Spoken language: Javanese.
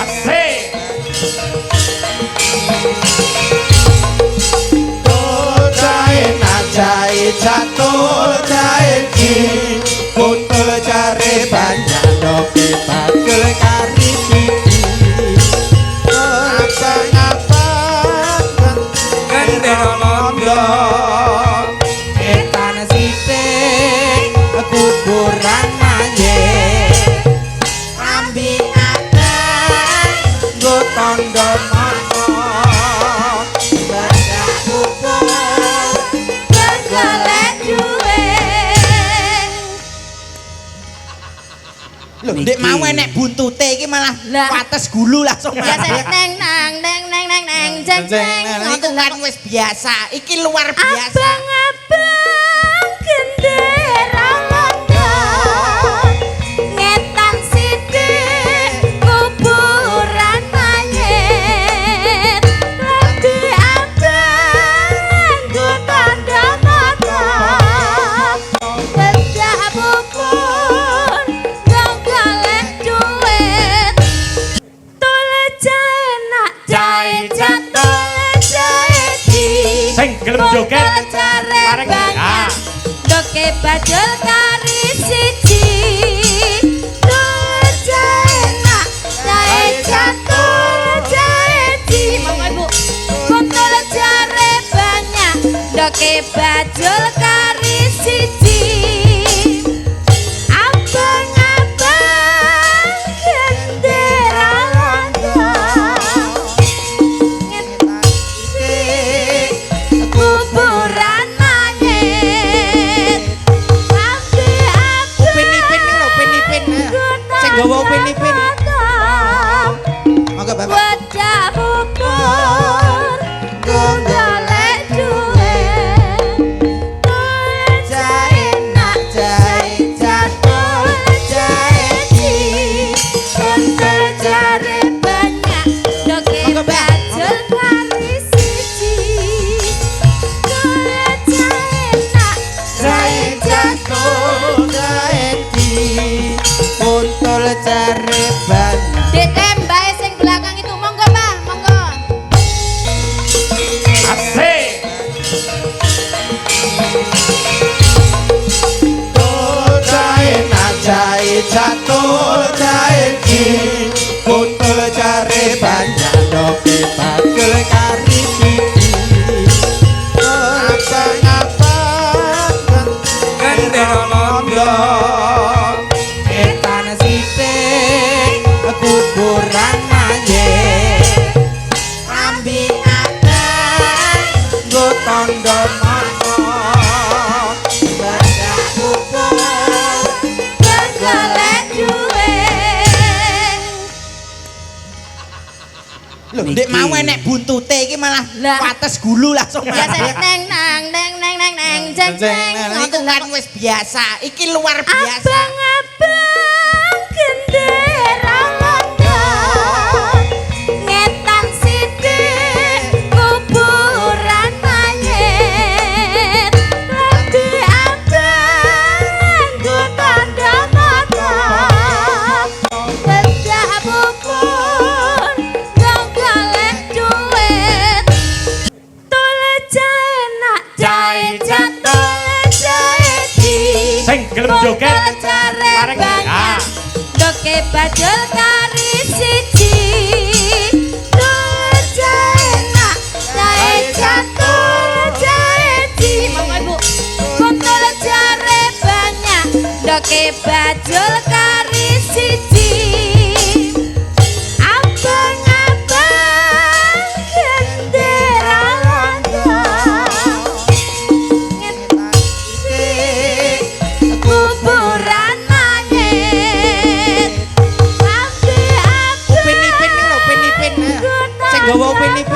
Asik. Jai jatuh jai ki putul jare banyak doke bagel kari siji apa gendera londo etan sithik kuburan maye ambi akan go tondo Dek mau enek buntute iki malah pates gulu langsung. Biasa neng nang neng neng neng neng jeng jeng. Itu kan wis biasa. Iki luar biasa. Abang-abang gendera londo ngetan sidik kuburan mayit lagi abang nganggo tanda mata bedak bubur gak golek duit tole jae nak jae jatuh jae di Sing gelem joget bareng banyak doke bajul kari siji tole jae nak jae jatuh jae di mau ibu kontol jare banyak doke bajul kari siji abang-abang gendera londo kuburan mayit Upin-ipin lho, upin-ipin. Sing gawa upin-ipin. Monggo Bapak. wadah bubur golek duit Jae nak jae jatuh jae di kontol jare banyak doke Monggo, Mbak. bajul kari siji golek jae nak jae jatuh jae di putul jare banyak. ditembak sing belakang itu monggo Mbak monggo Asik. Jae jatuh jae ki putul jare banyak doke bagel kari siji apa gendera londo etan sithik kuburan maye ambi akan go tondo golek duit Lho, Dek mau enek buntute iki malah pates gulu langsung. biasa neng nang neng neng neng neng jeng jeng. Itu kan wis biasa. Iki luar biasa. Abang-abang gendera londo ngetan sidik kuburan mayit lagi abang nganggo tanda mata bedak bubur gak golek duit tole jae nak jae jatuh jae di Sing gelem joget bareng banyak Ah. doke bajul kari siji tole jae nak jae jatuh jae di mau ibu kontol jare banyak doke bajul kari siji abang-abang gendera londo kuburan mayit Upin-ipin lho, upin-ipin. Sing gawa upin-ipin.